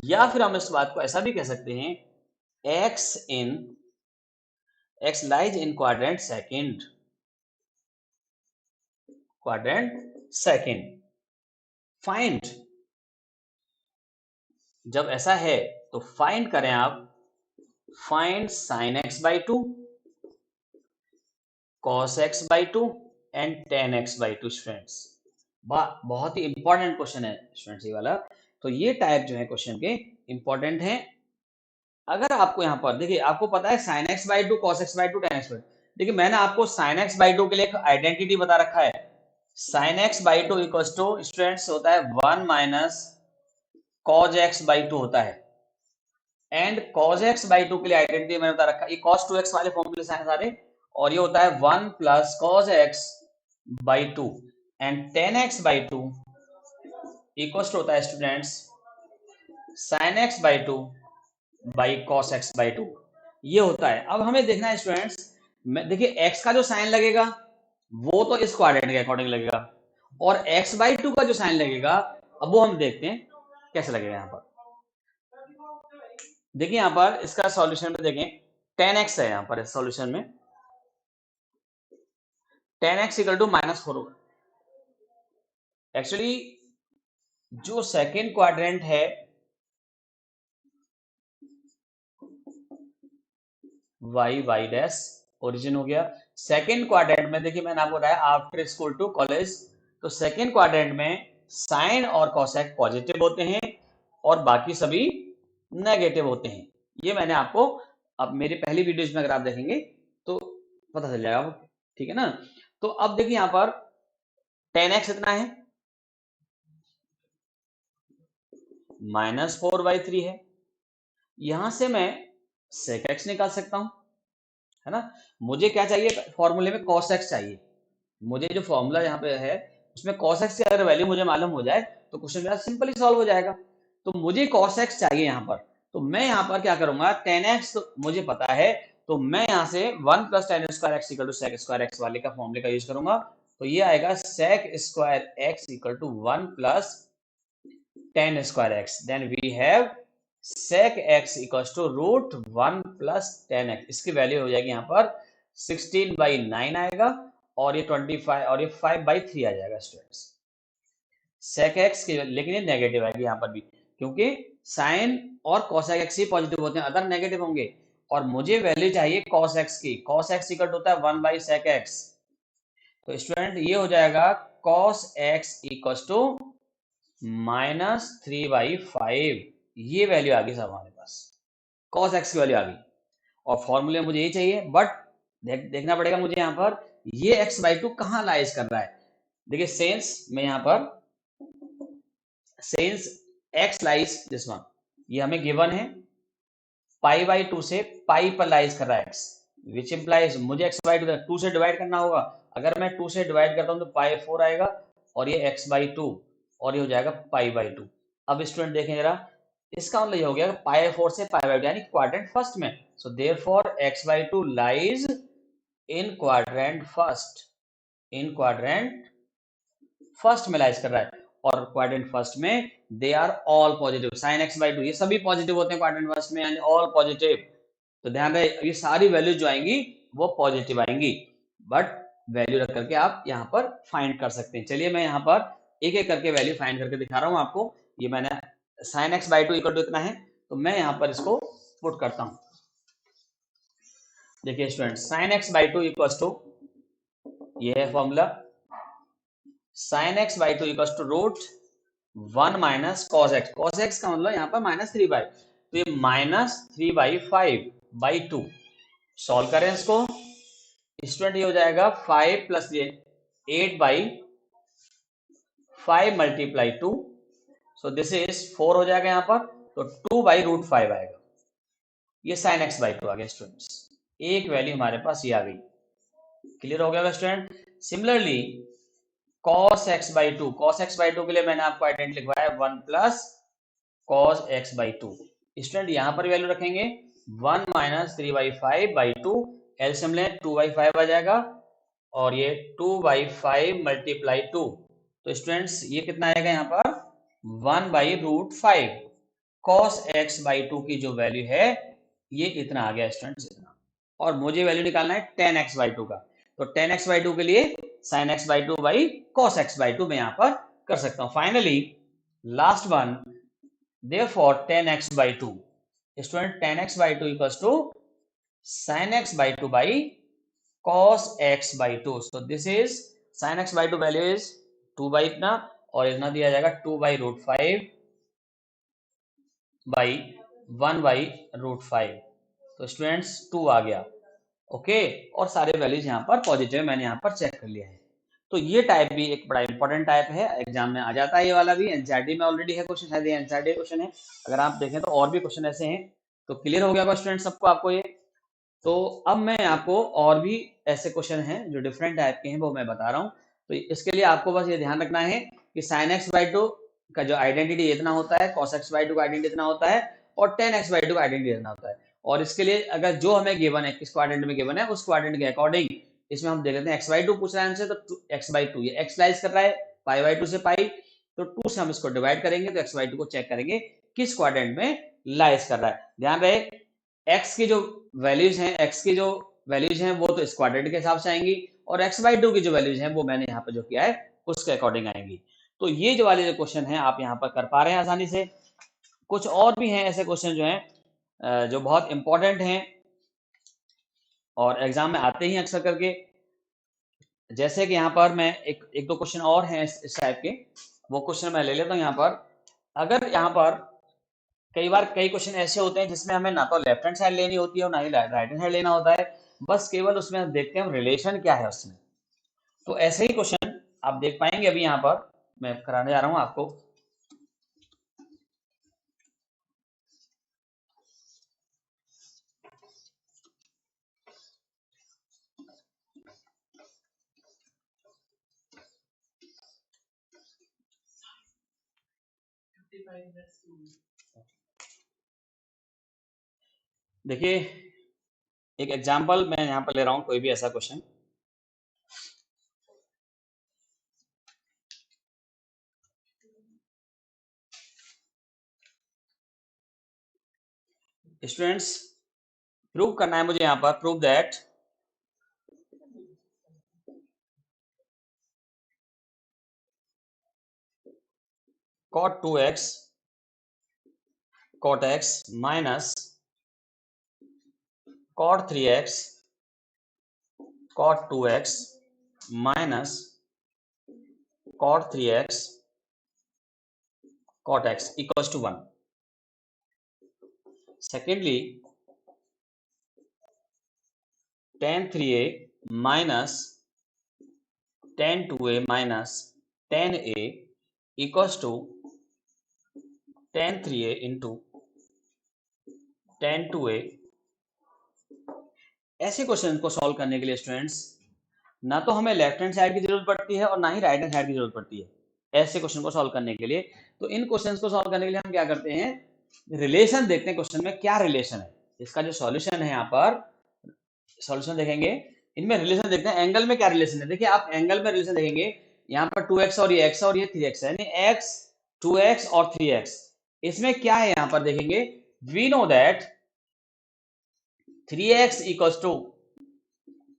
या फिर हम इस बात को ऐसा भी कह सकते हैं x lies in quadrant second। Find, जब ऐसा है तो फाइंड करें आप, find sin x/2, cos x/2 and tan x/2 students. बहुत ही इंपॉर्टेंट क्वेश्चन है स्टूडेंट्स ये वाला। तो ये टाइप जो है क्वेश्चन के इंपॉर्टेंट है। अगर आपको यहाँ पर देखिए, आपको पता है sin x/2, cos x/2, tan x/2, देखिए मैंने आपको sin x/2 के लिए एक आइडेंटिटी बता रखा है, sin x/2 equals to students होता है 1 माइनस cos x/2 होता है, एंड cos x/2 के लिए आइडेंटिटी मैंने बता रखा है, ये cos 2x वाले फॉर्मूले हैं सारे, और ये होता है 1 plus cos x/2 and tan x/2 equals to होता है students sin x/2 by cos x/2, ये होता है। अब हमें देखना है स्टूडेंट्स, देखिए x का जो साइन लगेगा वो तो इस क्वाड्रेंट के अकॉर्डिंग लगेगा, और x/2 का जो साइन लगेगा अब वो हम देखते हैं कैसे लगेगा। यहाँ पर देखिए, यहाँ पर इसका सॉल्यूशन में देखें, tan x है यहाँ पर इस सॉल्यूशन में, tan x इक्वल टू -4 होगा। एक्चुअली जो सेकेंड क्वाड्रेंट है y डैश ओरिजिन हो गया। सेकेंड क्वाड्रेंट में देखिए मैंने आपको बताया आफ्टर स्कूल टू कॉलेज, तो सेकेंड क्वाड्रेंट में साइन और कोसेक पॉजिटिव होते हैं और बाकी सभी नेगेटिव होते हैं। ये मैंने आपको अब मेरी पहली वीडियोज में अगर आप देखेंगे तो पता चल जाएगा, ठीक है ना। तो अब देखिए यहाँ पर tan x इतना है, -4/3 है, यहां से मैं sec x निकाल सकता हूं, है ना। मुझे क्या चाहिए, फॉर्मूले में cos x चाहिए, मुझे जो फॉर्मूला यहाँ पे है उसमें cos x की अगर वैल्यू मुझे मालूम हो जाए तो क्वेश्चन मेरा सिंपली सॉल्व हो जाएगा। तो मुझे cos x चाहिए यहाँ पर, तो मैं यहाँ पर क्या करूंगा, tan x तो मुझे पता है, तो मैं यहाँ से 1 plus tan square x equal to sec square x वाले का फॉर्मूले का यूज करूंगा, तो ये आएगा sec square x equal to 1 plus tan square x, then we have sec x equals to √1 plus tan x, इसकी वैल्यू हो जाएगी यहाँ पर 16/9 आएगा, और ये 25 और ये 5/3 आ जाएगा स्टूडेंट्स sec x की, लेकिन ये नेगेटिव आएगी यहाँ पर भी, क्योंकि साइन और cosec x ही पॉजिटिव होते हैं, अदर नेगेटिव होंगे, और मुझे वैल्यू चाहिए cos x की, cos x इक्वल होता है 1/sec x, तो स्टूडेंट ये हो जाएगा cos x इक्वल टू -3/5, ये वैल्यू आ गई सब हमारे पास, cos x की वैल्यू आ गई। और फॉर्मूले में मुझे यही चाहिए, बट देखना पड़ेगा मुझे यहाँ पर ये x/2 कहाँ लाइज कर रहा है। देखिए सेंस में यहाँ पर sense x lies this one, ये हमें गिवन है, π/2 से पाई पर लाइज कर रहा है x, विच इम्प्लाइज मुझे x/2 2 से डिवाइड करना होगा। अगर मैं 2 से डिवाइड करता हूँ तो π4 आएगा और ये x/2 और ये हो जाएगा π/2। अब स्टूडेंट देखें जरा, इसका मतलब ये हो गया π4 से π/2 यानी क्वाड्रेंट फर्स्ट में। So therefore x/2 lies in quadrant first, in quadrant first में लाइज कर रहा है, और क्वाड्रेंट फर्स्ट में they are all positive, sine x/2 ये सभी पॉजिटिव होते हैं क्वाड्रेंट फर्स्ट में, यानी ऑल पॉजिटिव। तो ध्यान रहे ये सारी वैल्यूज जो आएंगी वो पॉजिटिव आएंगी, बट वैल्यू रख करके आप यहाँ पर फाइंड कर सकते हैं। चलिए मैं यहाँ पर एक एक करके वैल्यू फाइंड करके दिखा रहा हूँ आपको। ये मैंने साइन x/2 इक्वल टू इतना है, तो मैं यहाँ पर इसको पुट करता हूँ। देखिए student, sign x/2 equal to, ये है formula, sine x/2 equal to √1 minus cos x, cos x का मतलब यहाँ पर -3/, तो ये -3/5/2। सॉल्व करें इसको स्टूडेंट, ये हो जाएगा 5 प्लस ये 8/5 मल्टीप्लाई 2, सो दिस इज 4 हो जाएगा यहाँ पर, तो 2/√5 आएगा। ये साइन x/2 आ गया स्टूडेंट्स, एक वैल्यू हमारे पास ये आ गई। क्लियर हो गया student. Similarly cos x/2, cos x/2 के लिए मैंने आपको आइडेंटिटी लिखवाया 1 प्लस cos x/2। स्टूडेंट यहाँ पर वैल्यू रखेंगे 1 माइनस 3/5/2, एलसीएम लें 2/5 आ जाएगा, और ये 2/5 मल्टीप्लाई 2, तो स्टूडेंट्स ये कितना आएगा यहाँ पर 1/√5। cos x/2 की जो वैल्यू है ये इतना आ गया स्टूडेंट्स, इतना। और मुझे वैल्यू निकालना है tan x/2 का, तो tan x/2 के लिए sin x/2 by cos x/2 मैं यहाँ पर कर सकता हूँ। Finally last one, therefore tan x/2, student tan x/2 equals to sin x/2 by cos x/2। so this is sin x/2 value is 2 बाई इतना, और इतना दिया जाएगा 2/√5 बाई 1/√5, तो स्टूडेंट्स 2 आ गया। ओके, और सारे वैल्यूज यहाँ पर पॉजिटिव मैंने यहाँ पर चेक कर लिया है। तो ये टाइप भी एक बड़ा इंपॉर्टेंट टाइप है, एग्जाम में आ जाता है ये वाला भी, एनसीईआरटी में ऑलरेडी है क्वेश्चन, शायद ये एनसीईआरटी क्वेश्चन है, अगर आप देखें तो और भी क्वेश्चन ऐसे हैं। तो क्लियर हो गया स्टूडेंट सबको आपको ये। तो अब मैं आपको और भी ऐसे क्वेश्चन हैं जो डिफरेंट टाइप के हैं वो मैं बता रहा हूँ। तो इसके लिए आपको बस ये ध्यान रखना है कि साइन x/2 का जो आइडेंटिटी इतना होता है, cos x/2 का आइडेंटिटी इतना होता है, और tan x/2 का आइडेंटिटी इतना होता है। और इसके लिए अगर जो हमें गिवन है, किस क्वाड्रेंट में गिवन है, उस क्वाड्रेंट के अकॉर्डिंग इसमें हम देख लेते हैं x/2 पूछ रहा है हमसे, तो x/2 ये x लाइज कर रहा है π/2 से पाई, तो 2 से हम इसको डिवाइड करेंगे तो x/2 को चेक करेंगे किस क्वाड्रेंट में लाइज कर रहा है। ध्यान रहे x की जो वैल्यूज हैं वो तो इस क्वाड्रेंट के हिसाब से आएंगी, और x/2 की जो वैल्यूज हैं वो मैंने यहाँ पर जो किया है उसके अकॉर्डिंग आएंगी। तो ये जो वाले जो क्वेश्चन हैं आप यहाँ पर कर पा रहे हैं आसानी से। कुछ और भी हैं ऐसे क्वेश्चन जो हैं जो बहुत इंपॉर्टेंट हैं और एग्जाम में आते ही अक्सर करके, जैसे कि यहाँ पर मैं एक दो क्वेश्चन और हैं इस टाइप के, वो क्वेश्चन मैं ले लेता हूँ यहाँ पर। अगर यहाँ पर कई बार कई क्वेश्चन ऐसे होते हैं जिसमें हमें ना तो लेफ्ट हैंड साइड लेनी होती है और ना ही राइट हैंड साइड लेना होता है, बस केवल उसमें हम देखते हैं रिलेशन क्या है उसमें। तो ऐसे ही क्वेश्चन आप देख पाएंगे अभी यहाँ पर मैं कराने जा रहा हूँ आपको। देखिए एक एग्जांपल मैं यहाँ पर ले रहा हूँ, कोई भी ऐसा क्वेश्चन। स्टूडेंट्स प्रूव करना है मुझे यहाँ पर, prove that cot 2x cot x minus cot 3x cot 2x minus cot 3x cot x equals to 1. Secondly, tan 3a minus tan 2a minus tan a equals to tan 3a into tan 2a. ऐसे question को solve करने के लिए students ना तो हमें left hand side की जरूरत पड़ती है और ना ही राइट हैंड साइड की जरूरत पड़ती है ऐसे क्वेश्चन को सॉल्व करने के लिए। तो इन क्वेश्चंस को सॉल्व करने के लिए हम क्या करते हैं, रिलेशन देखते हैं क्वेश्चन में क्या रिलेशन है। इसका जो सॉल्यूशन है यहाँ पर सॉल्यूशन देखेंगे, इनमें रिलेशन देखते हैं एंगल में क्या रिलेशन है। देखिए आप एंगल में रिलेशन देखेंगे, यहाँ पर 2x और ये x और ये 3x है, यानी x 2x और 3x। इसमें क्या है यहाँ पर देखेंगे, we know that 3x equals to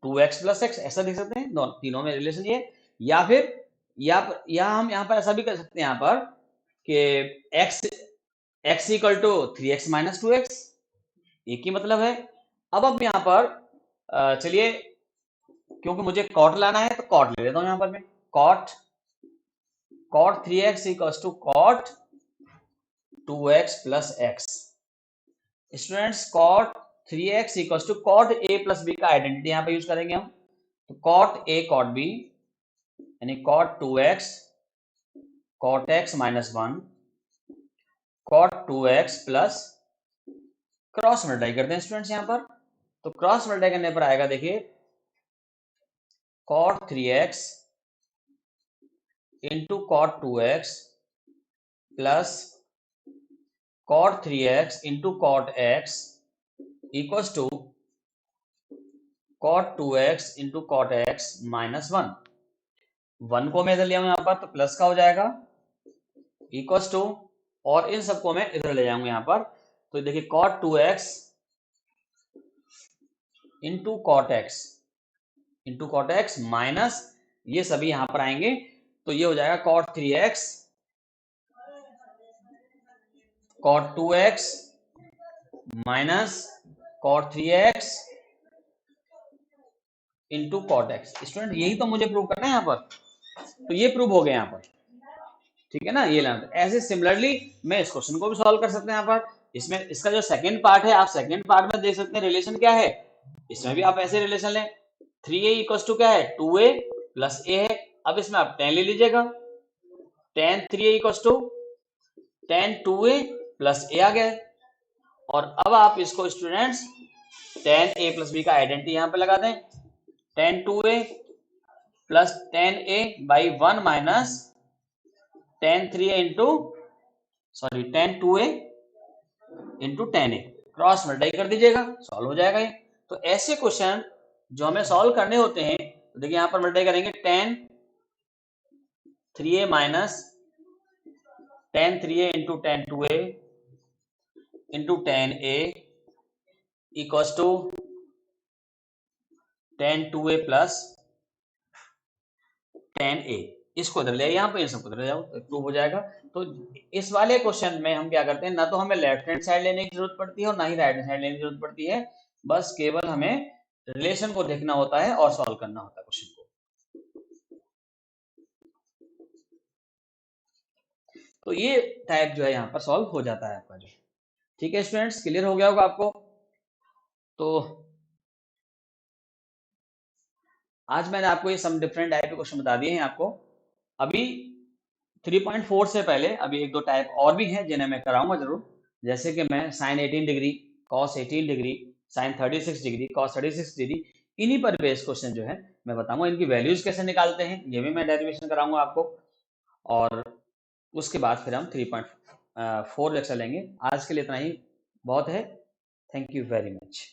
2x plus x, ऐसा देख सकते हैं तीनों में रिलेशन ये। या फिर या हम यहाँ पर ऐसा भी कर सकते हैं यहाँ पर कि x equal to 3x minus 2x, एक ही मतलब है। अब यहाँ पर चलिए क्योंकि मुझे कॉट लाना है तो कॉट ले लेता हूं यहाँ पर मैं, cot 3x equals to cot 2x plus x। Students cot 3x equals to cot a plus b का आइडेंटिटी यहाँ पे यूज करेंगे हम, तो कॉट a कॉट b यानी cot 2x cot x minus 1 cot 2x plus cross multiply करते हैं students यहाँ पर, तो क्रॉस मल्टीप्लाई करने पर आएगा देखिए cot 3x into cot 2x plus cot 3x into cot x equals to cot 2x into cot x minus 1 को मैं इधर लिया हूं यहाँ पर तो प्लस का हो जाएगा इक्वल्स टू, और इन सबको मैं इधर ले जाऊंगा यहाँ पर, तो देखिए cot 2x into cot x minus ये सभी यहां पर आएंगे, तो ये हो जाएगा cot 3x cot 2x minus cot 3x into cot x। Student यही तो मुझे प्रूव करना है यहाँ पर, तो ये प्रूव हो गया यहाँ पर, ठीक है ना, ये लेना। ऐसे सिमिलरली मैं इस क्वेश्चन को भी सॉल्व कर सकते हैं यहाँ पर। इसमें इसका जो सेकंड पार्ट है, आप सेकंड पार्ट में देख सकते हैं रिलेशन क्या है, इसमें भी आप ऐसे रिलेशन लें, 3a इक्वल्स टू क्या है 2a प्लस a है। अब इसमें आप tan ले लीजिएगा, tan 3a equals to tan 2a plus a आ गया है। और अब आप इसको students tan a plus b का आइडेंटिटी यहाँ पे लगा दें, tan 2a plus tan a by 1 minus tan 3a into tan 2a into tan a, cross multiply कर दीजिएगा, सॉल्व हो जाएगा ये। तो ऐसे क्वेश्चन जो हमें सॉल्व करने होते हैं, तो देखिए यहां पर मल्टीप्लाई करेंगे tan 3a minus tan 3a into tan 2a into tan a equals to tan 2a plus tan a। इसको इधर ले यहाँ पे, इन सबको इधर ले जाओ, तो प्रूव हो जाएगा। तो इस वाले क्वेश्चन में हम क्या करते हैं, ना तो हमें लेफ्ट हैंड साइड लेने की जरूरत पड़ती है और ना ही राइट हैंड साइड लेने की जरूरत पड़ती है, बस केवल हमें रिलेशन को देखना होता है और सॉल्व करना होता है क्वेश्चन को। तो ये टाइप जो है यहाँ पर सॉल्व हो जाता है आपका जो, ठीक है स्टूडेंट्स, क्लियर हो गया होगा आपको। तो आज मैंने आपको ये सम डिफरेंट टाइप के क्वेश्चन बता दिए हैं आपको। अभी 3.4 से पहले अभी एक दो टाइप और भी हैं जिन्हें मैं कराऊंगा जरूर, जैसे कि मैं sin 18 degree cos 18 degree sin 36 degree cos 36 degree, इन्हीं पर बेस्ड क्वेश्चन जो है मैं बताऊंगा, इनकी वैल्यूज कैसे निकालते हैं ये भी मैं डेरिवेशन कराऊंगा आपको। और उसके बाद फिर हम 3.4 लेक्चर लेंगे। आज के लिए इतना ही बहुत है। Thank you very much.